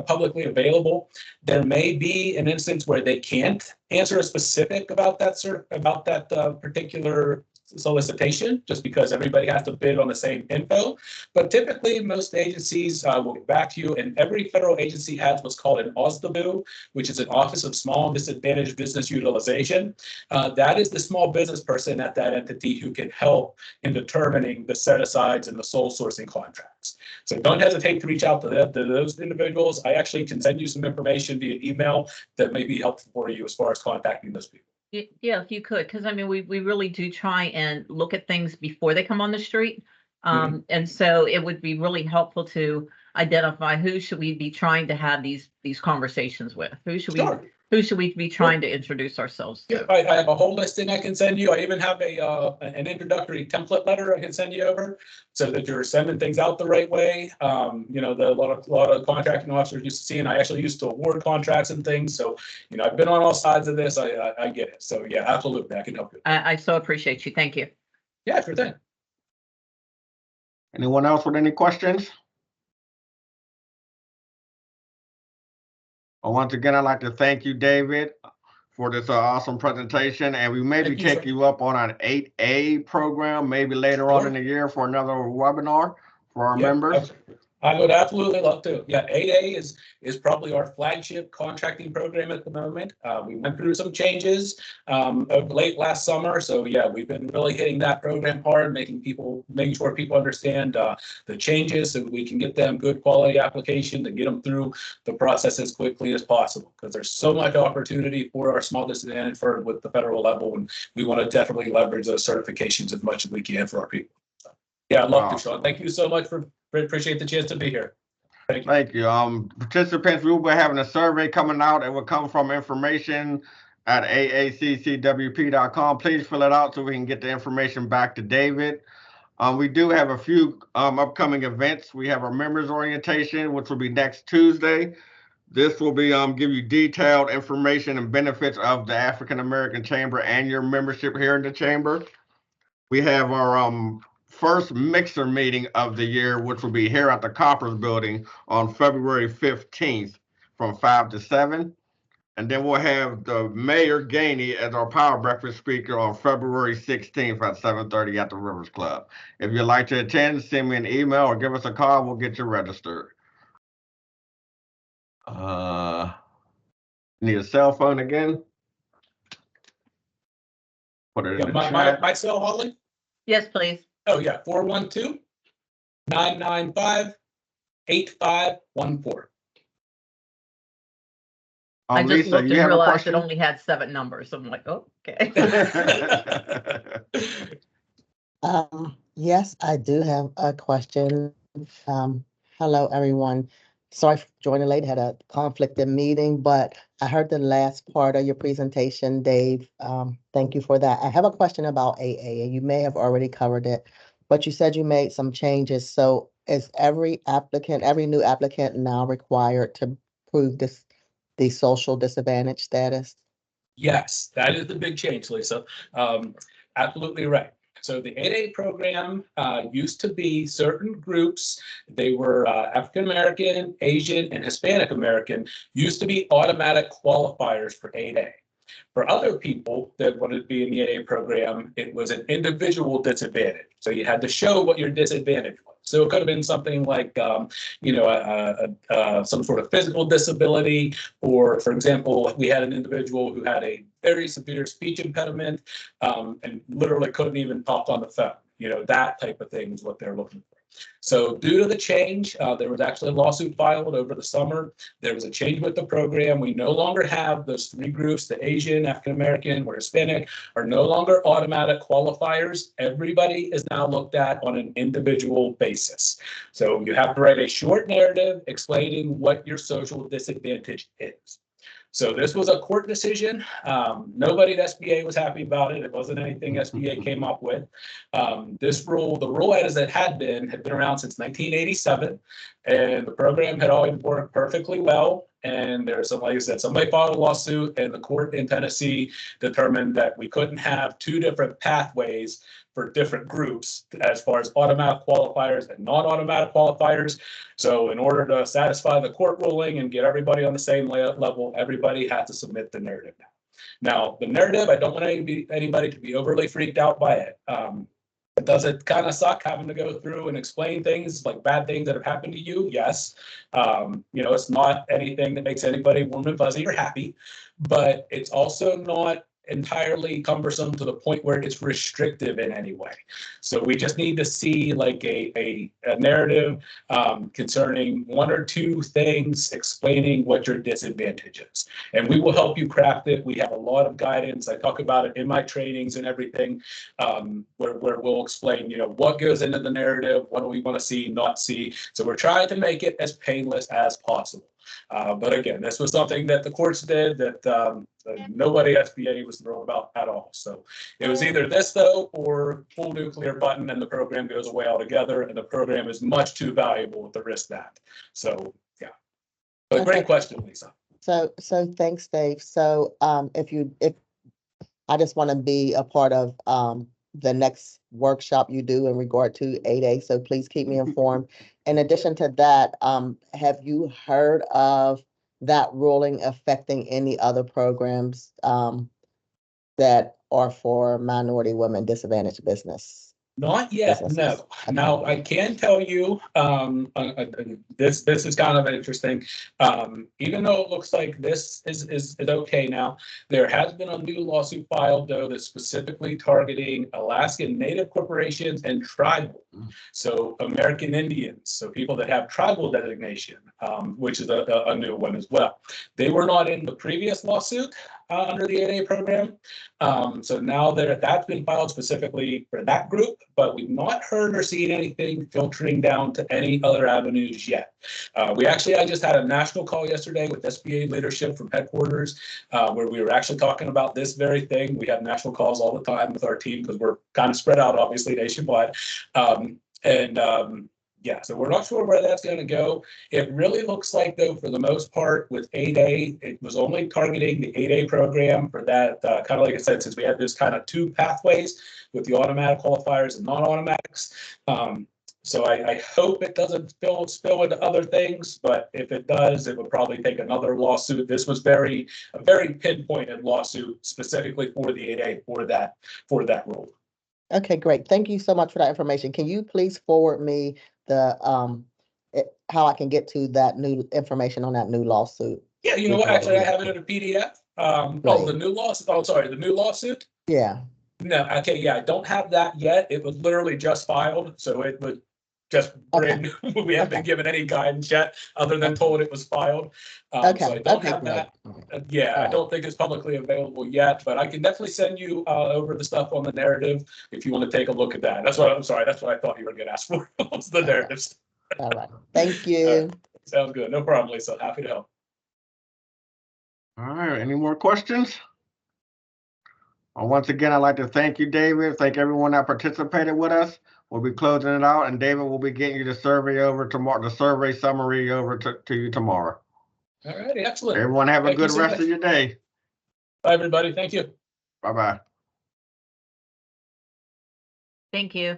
publicly available, there may be an instance where they can't answer a specific about that particular solicitation, just because everybody has to bid on the same info. But typically, most agencies will get back to you, and every federal agency has what's called an OSDBU, which is an Office of Small and Disadvantaged Business Utilization. That is the small business person at that entity who can help in determining the set-asides and the sole sourcing contracts. So don't hesitate to reach out to those individuals. I actually can send you some information via email that may be helpful for you as far as contacting those people. Yeah, if you could, because we really do try and look at things before they come on the street. And so it would be really helpful to identify who should we be trying to have these conversations with? Who should we be trying to introduce ourselves to? Yeah, I have a whole listing I can send you. I even have an introductory template letter I can send you over so that you're sending things out the right way. A lot of contracting officers used to see, and I actually used to award contracts and things. So, I've been on all sides of this. I get it. So yeah, absolutely. I can help you. I so appreciate you. Thank you. Yeah, sure thing. Anyone else with any questions? Once again, I'd like to thank you, David, for this awesome presentation. And we maybe take you up on an 8A program, maybe later on in the year for another webinar for our members. I would absolutely love to. Yeah, 8A is probably our flagship contracting program at the moment. We went through some changes late last summer. So yeah, we've been really hitting that program hard, making sure people understand the changes so we can get them good quality applications and get them through the process as quickly as possible. Because there's so much opportunity for our small disadvantaged firm with the federal level, and we want to definitely leverage those certifications as much as we can for our people. So, yeah, I'd love to, Sean. Thank you so much appreciate the chance to be here. Thank you. Thank you. Participants, we will be having a survey coming out. It will come from information at aaccwp.com. Please fill it out so we can get the information back to David. We do have a few upcoming events. We have our members orientation, which will be next Tuesday. This will be give you detailed information and benefits of the African American Chamber and your membership here in the Chamber. We have our first mixer meeting of the year, which will be here at the Coppers Building on February 15th from 5 to 7. And then we'll have the Mayor Gainey as our Power Breakfast speaker on February 16th at 7:30 at the Rivers Club. If you'd like to attend, send me an email or give us a call. We'll get you registered. Need a cell phone again? Put it Yeah, in the chat. my cell, Holly? Yes, please. Oh, yeah, 412-995-8514. I just Lisa, looked you and have a realized it question? only had 7 numbers. I'm like, oh, okay. Yes, I do have a question. Hello, everyone. Sorry for joining late, had a conflicted meeting, but I heard the last part of your presentation, Dave. Thank you for that. I have a question about AA, and you may have already covered it, but you said you made some changes. So is every new applicant now required to prove the social disadvantage status? Yes, that is the big change, Lisa. Absolutely right. So the 8A program used to be certain groups. They were African American, Asian, and Hispanic American, used to be automatic qualifiers for 8A. For other people that wanted to be in the 8A program, it was an individual disadvantage. So you had to show what your disadvantage was. So it could have been something like, some sort of physical disability, or, for example, we had an individual who had a very severe speech impediment and literally couldn't even talk on the phone. That type of thing is what they're looking for. So due to the change, there was actually a lawsuit filed over the summer. There was a change with the program. We no longer have those 3 groups, the Asian, African American, or Hispanic, are no longer automatic qualifiers. Everybody is now looked at on an individual basis. So you have to write a short narrative explaining what your social disadvantage is. So this was a court decision. Nobody at SBA was happy about it. It wasn't anything SBA came up with. The rule as it had been around since 1987, and the program had always worked perfectly well. And there's like I said, somebody filed a lawsuit, and the court in Tennessee determined that we couldn't have 2 different pathways for different groups as far as automatic qualifiers and non-automatic qualifiers. So in order to satisfy the court ruling and get everybody on the same level, everybody had to submit the narrative. Now, the narrative, I don't want anybody to be overly freaked out by it. Does it kind of suck having to go through and explain things like bad things that have happened to you? Yes. It's not anything that makes anybody warm and fuzzy or happy, but it's also not entirely cumbersome to the point where it's restrictive in any way. So we just need to see like a narrative concerning 1 or 2 things explaining what your disadvantage is. And we will help you craft it. We have a lot of guidance. I talk about it in my trainings and everything, where we'll explain, what goes into the narrative, what do we want to see, not see. So we're trying to make it as painless as possible. But again, this was something that the courts did that nobody at SBA was thrilled about at all. So it was either this, though, or full nuclear button, and the program goes away altogether, and the program is much too valuable with the risk that. So, yeah. But great question, Lisa. So thanks, Dave. So, if I just want to be a part of, the next workshop you do in regard to 8A, so please keep me informed. In addition to that, have you heard of that ruling affecting any other programs, that are for minority women, disadvantaged business? Not yet, no. Now, I can tell you, this is kind of interesting. Even though it looks like this is okay now, there has been a new lawsuit filed, though, that's specifically targeting Alaskan Native corporations and tribal. So American Indians, so people that have tribal designation, which is a new one as well. They were not in the previous lawsuit under the 8A program. So now that's been filed specifically for that group, but we've not heard or seen anything filtering down to any other avenues yet. I just had a national call yesterday with SBA leadership from headquarters, where we were actually talking about this very thing. We have national calls all the time with our team because we're kind of spread out, obviously, nationwide. Yeah, so we're not sure where that's going to go. It really looks like, though, for the most part, with 8A, it was only targeting the 8A program for that, kind of like I said, since we had this kind of 2 pathways with the automatic qualifiers and non-automatics. So I hope it doesn't spill into other things, but if it does, it would probably take another lawsuit. This was a very pinpointed lawsuit specifically for the 8A for that rule. Okay, great. Thank you so much for that information. Can you please forward me the how I can get to that new information on that new lawsuit? Yeah, you know what? Actually, I have it in a PDF. Oh, the Right. new lawsuit. Oh, sorry, the new lawsuit. Yeah, No, okay, yeah, I don't have that yet. It was literally just filed, so it would just brand new. We haven't been Okay. given any guidance yet, other than Okay. told it was filed. So okay, I don't okay, have great. that. Yeah, I Alright. don't think it's publicly available yet, but I can definitely send you over the stuff on the narrative if you want to take a look at that. That's what I'm sorry. That's what I thought you were gonna ask for. Was the Alright. narrative. All right, thank All you. right. Sounds good. No problem, Lisa. Happy to help. All right, any more questions? Once again, I'd like to thank you, David. Thank everyone that participated with us. We'll be closing it out, and David will be getting you the survey over tomorrow, the survey summary over to you tomorrow. All righty, excellent. Everyone have a Thank you good so rest much. of your day. Bye, everybody. Thank you. Bye-bye. Thank you.